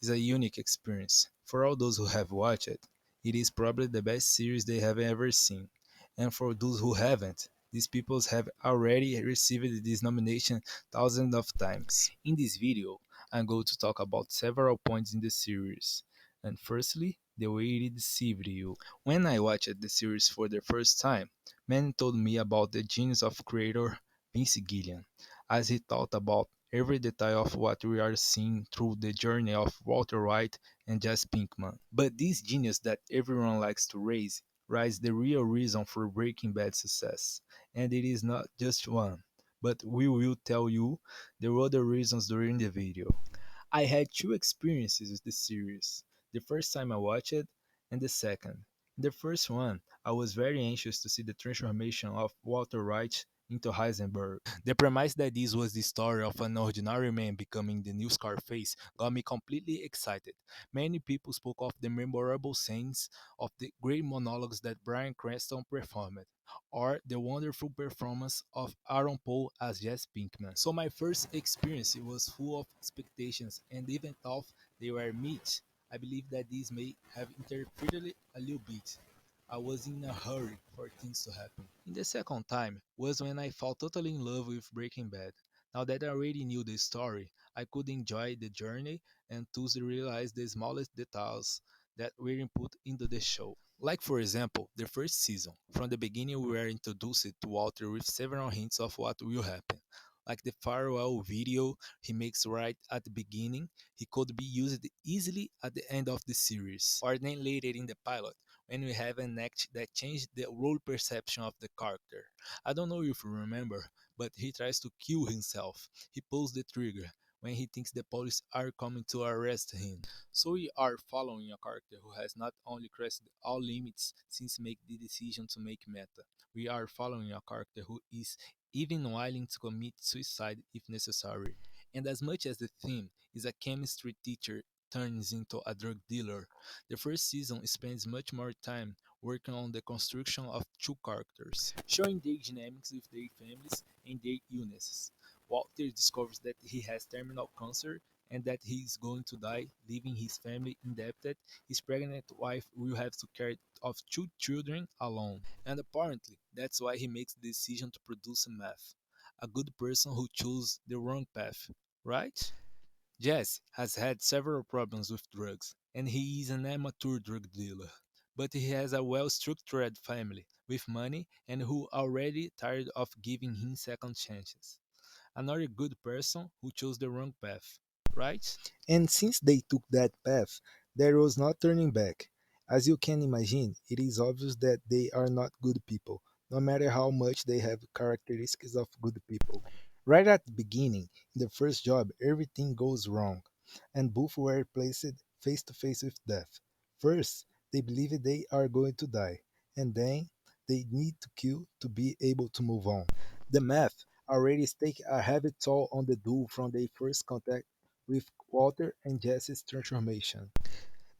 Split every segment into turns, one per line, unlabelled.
is a unique experience. For all those who have watched it, it is probably the best series they have ever seen. And for those who haven't, these people have already received this nomination thousands of times. In this video, I'm going to talk about several points in the series. And firstly, the way it deceived you. When I watched the series for the first time, many told me about the genius of creator Vince Gillian, as he thought about every detail of what we are seeing through the journey of Walter White and Jesse Pinkman. But this genius that everyone likes to raise the real reason for Breaking Bad success. And it is not just one, but we will tell you the other reasons during the video. I had two experiences with the series. The first time I watched it, and the second. The first one, I was very anxious to see the transformation of Walter White into Heisenberg. The premise that this was the story of an ordinary man becoming the new Scarface got me completely excited. Many people spoke of the memorable scenes of the great monologues that Bryan Cranston performed, or the wonderful performance of Aaron Paul as Jesse Pinkman. So my first experience was full of expectations, and even though they were meet, I believe that this may have interfered a little bit. I was in a hurry for things to happen. In the second time was when I fell totally in love with Breaking Bad. Now that I already knew the story, I could enjoy the journey and thus realize the smallest details that were input into the show. Like for example, the first season. From the beginning we were introduced to Walter with several hints of what will happen. Like the farewell video he makes right at the beginning, he could be used easily at the end of the series. Or then later in the pilot, when we have an act that changed the role perception of the character. I don't know if you remember, but he tries to kill himself. He pulls the trigger when he thinks the police are coming to arrest him. So we are following a character who has not only crossed all limits since make the decision to make meta. We are following a character who is even willing to commit suicide if necessary. And as much as the theme is a chemistry teacher turns into a drug dealer, the first season spends much more time working on the construction of two characters, showing their dynamics with their families and their illnesses. Walter discovers that he has terminal cancer and that he is going to die, leaving his family indebted. His pregnant wife will have to care of two children alone. And apparently, that's why he makes the decision to produce meth. A good person who chose the wrong path, right? Jess has had several problems with drugs, and he is an amateur drug dealer. But he has a well structured family with money and who already tired of giving him second chances. Another good person who chose the wrong path, right?
And since they took that path, there was no turning back. As you can imagine, it is obvious that they are not good people, no matter how much they have characteristics of good people. Right at the beginning, in the first job, everything goes wrong, and both were placed face to face with death. First, they believe they are going to die, and then they need to kill to be able to move on. The math already takes a heavy toll on the duo from their first contact with Walter and Jesse's transformation.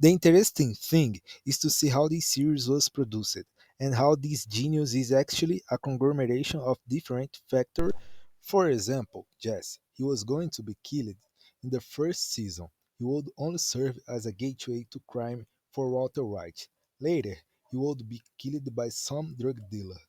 The interesting thing is to see how this series was produced and how this genius is actually a conglomeration of different factors. For example, Jesse, he was going to be killed in the first season. He would only serve as a gateway to crime for Walter White. Later, he would be killed by some drug dealer,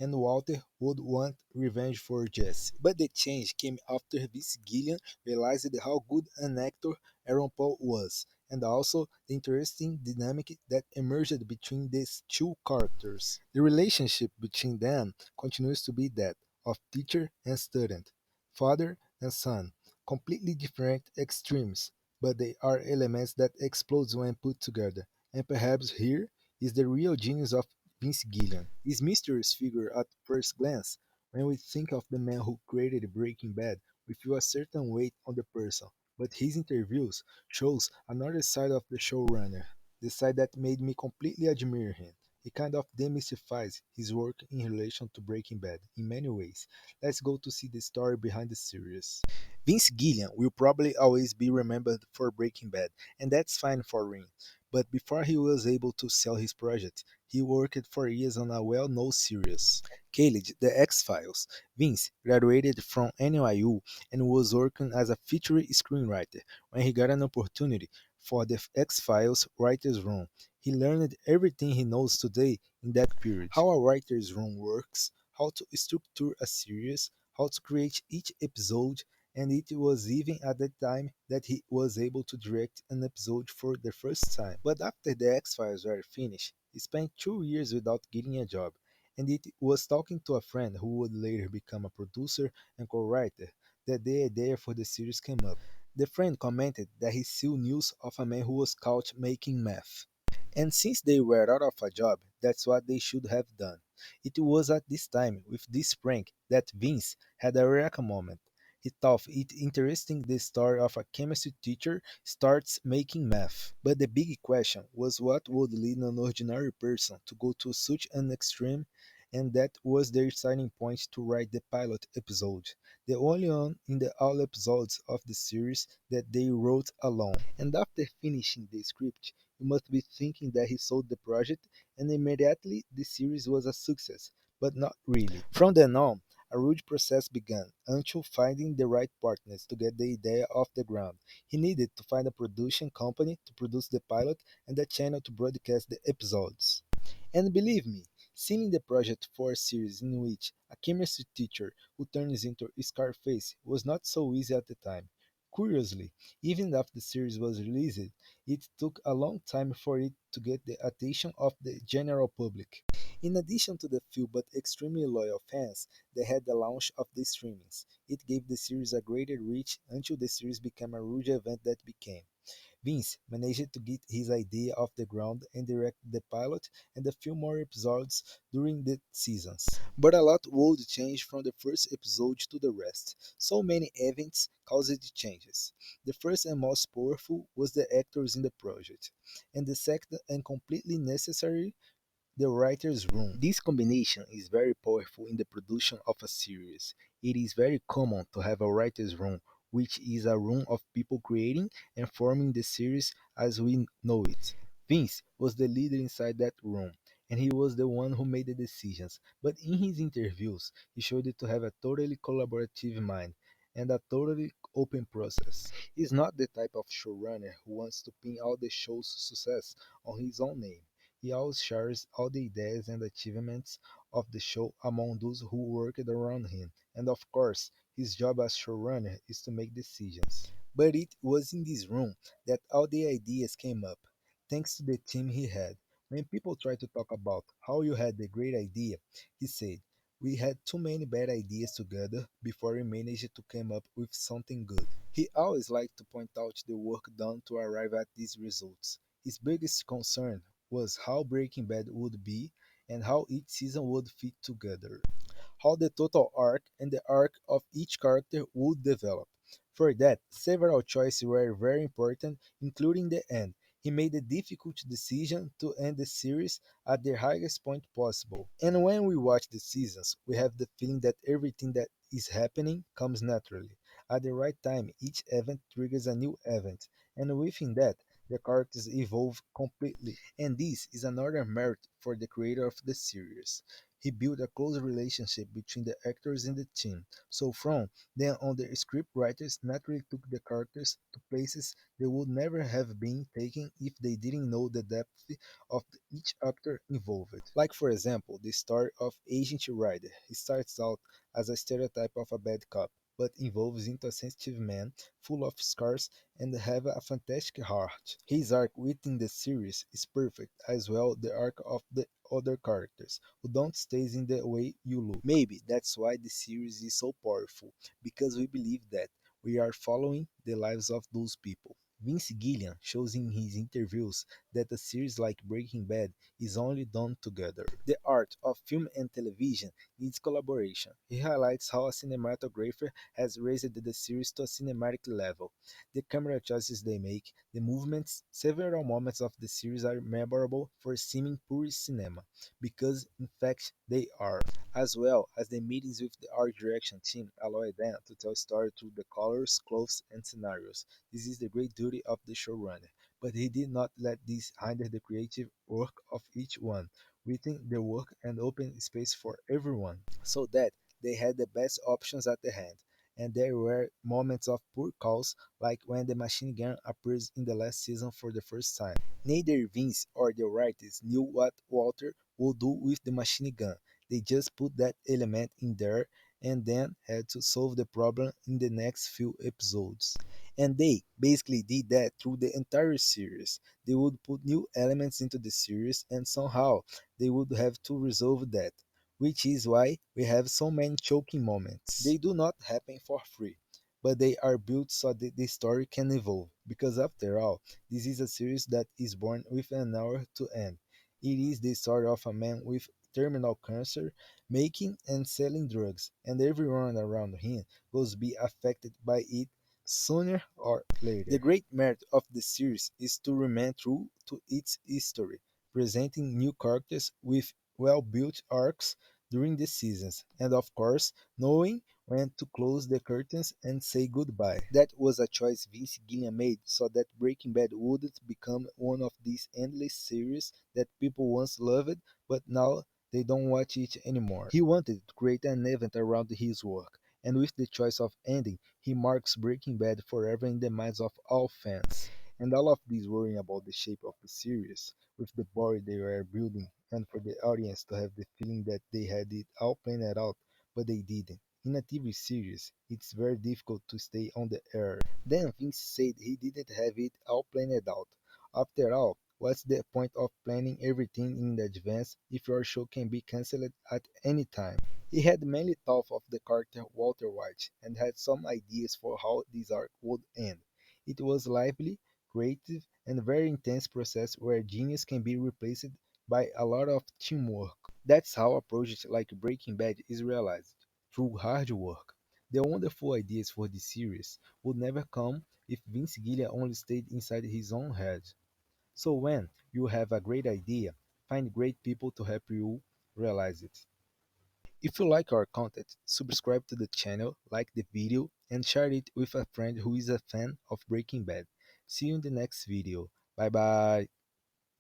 and Walter would want revenge for Jesse. But the change came after Vince Gillian realized how good an actor Aaron Paul was, and also the interesting dynamic that emerged between these two characters. The relationship between them continues to be that of teacher and student, father and son, completely different extremes, but they are elements that explode when put together. And perhaps here is the real genius of Vince Gillian. This mysterious figure at first glance, when we think of the man who created Breaking Bad, we feel a certain weight on the person, but his interviews shows another side of the showrunner, the side that made me completely admire him. He kind of demystifies his work in relation to Breaking Bad in many ways. Let's go to see the story behind the series. Vince Gillian will probably always be remembered for Breaking Bad, and that's fine for him. But before he was able to sell his project, he worked for years on a well-known series, Cage, The X-Files. Vince graduated from NYU and was working as a feature screenwriter when he got an opportunity for the X Files writer's room. He learned everything he knows today in that period: how a writer's room works, how to structure a series, how to create each episode, and it was even at that time that he was able to direct an episode for the first time. But after the X Files were finished, he spent 2 years without getting a job, and it was talking to a friend who would later become a producer and co writer that the idea for the series came up. The friend commented that he saw news of a man who was caught making meth. And since they were out of a job, that's what they should have done. It was at this time, with this prank, that Vince had a eureka moment. He thought it interesting the story of a chemistry teacher starts making math. But the big question was what would lead an ordinary person to go to such an extreme, and that was their starting point to write the pilot episode, the only one in the all episodes of the series that they wrote alone. And after finishing the script, you must be thinking that he sold the project and immediately the series was a success, but not really. From then on, a rude process began until finding the right partners to get the idea off the ground. He needed to find a production company to produce the pilot and a channel to broadcast the episodes. And believe me, seeing the project for a series in which a chemistry teacher who turns into Scarface was not so easy at the time. Curiously, even after the series was released, it took a long time for it to get the attention of the general public. In addition to the few but extremely loyal fans that had the launch of the streamings, it gave the series a greater reach until the series became a huge event that became. Vince managed to get his idea off the ground and direct the pilot and a few more episodes during the seasons. But a lot would change from the first episode to the rest. So many events caused changes. The first and most powerful was the actors in the project, and the second and completely necessary, the writer's room. This combination is very powerful in the production of a series. It is very common to have a writer's room, which is a room of people creating and forming the series as we know it. Vince was the leader inside that room, and he was the one who made the decisions. But in his interviews, he showed it to have a totally collaborative mind and a totally open process. He's not the type of showrunner who wants to pin all the show's success on his own name. He always shares all the ideas and achievements of the show among those who worked around him, and of course, his job as showrunner is to make decisions. But it was in this room that all the ideas came up, thanks to the team he had. When people try to talk about how you had the great idea, he said, we had too many bad ideas together before we managed to come up with something good. He always liked to point out the work done to arrive at these results. His biggest concern was how Breaking Bad would be and how each season would fit together, how the total arc and the arc of each character would develop. For that, several choices were very important, including the end. He made the difficult decision to end the series at the highest point possible. And when we watch the seasons, we have the feeling that everything that is happening comes naturally. At the right time, each event triggers a new event, and within that, the characters evolve completely. And this is another merit for the creator of the series. He built a close relationship between the actors and the team. So from then on, the script writers naturally took the characters to places they would never have been taken if they didn't know the depth of each actor involved. Like for example, the story of Agent Ryder. He starts out as a stereotype of a bad cop, but evolves into a sensitive man, full of scars, and have a fantastic heart. His arc within the series is perfect, as well the arc of the other characters, who don't stay in the way you look. Maybe that's why the series is so powerful, because we believe that we are following the lives of those people. Vince Gilliam shows in his interviews that a series like Breaking Bad is only done together. The art of film and television needs collaboration. He highlights how a cinematographer has raised the series to a cinematic level. The camera choices they make, the movements, several moments of the series are memorable for seeming pure cinema, because in fact they are, as well as the meetings with the art direction team allow them to tell story through the colors, clothes, and scenarios. This is the great duty of the showrunner, but he did not let this hinder the creative work of each one, within the work and open space for everyone, so that they had the best options at the hand. and there were moments of poor calls, like when the machine gun appears in the last season for the first time. Neither Vince or the writers knew what Walter would do with the machine gun. They just put that element in there and then had to solve the problem in the next few episodes. And they basically did that through the entire series. They would put new elements into the series and somehow they would have to resolve that, which is why we have so many choking moments. They do not happen for free, but they are built so that the story can evolve. Because after all, this is a series that is born with an hour to end. It is the story of a man with terminal cancer making and selling drugs, and everyone around him will be affected by it sooner or later. The great merit of the series is to remain true to its history, presenting new characters with well built arcs during the seasons, and of course, knowing when to close the curtains and say goodbye. That was a choice Vince Gilliam made so that Breaking Bad wouldn't become one of these endless series that people once loved, but now they don't watch it anymore. He wanted to create an event around his work, and with the choice of ending, he marks Breaking Bad forever in the minds of all fans. And all of this worrying about the shape of the series, with the body they were building, and for the audience to have the feeling that they had it all planned out, but they didn't. In a TV series, it's very difficult to stay on the air. Then Vince said he didn't have it all planned out. After all, what's the point of planning everything in advance if your show can be cancelled at any time? He had mainly thought of the character Walter White and had some ideas for how this arc would end. It was lively, creative, and very intense process where genius can be replaced by a lot of teamwork. That's how a project like Breaking Bad is realized, through hard work. The wonderful ideas for this series would never come if Vince Gilligan only stayed inside his own head. So when you have a great idea, find great people to help you realize it. If you like our content, subscribe to the channel, like the video, and share it with a friend who is a fan of Breaking Bad. See you in the next video. Bye bye.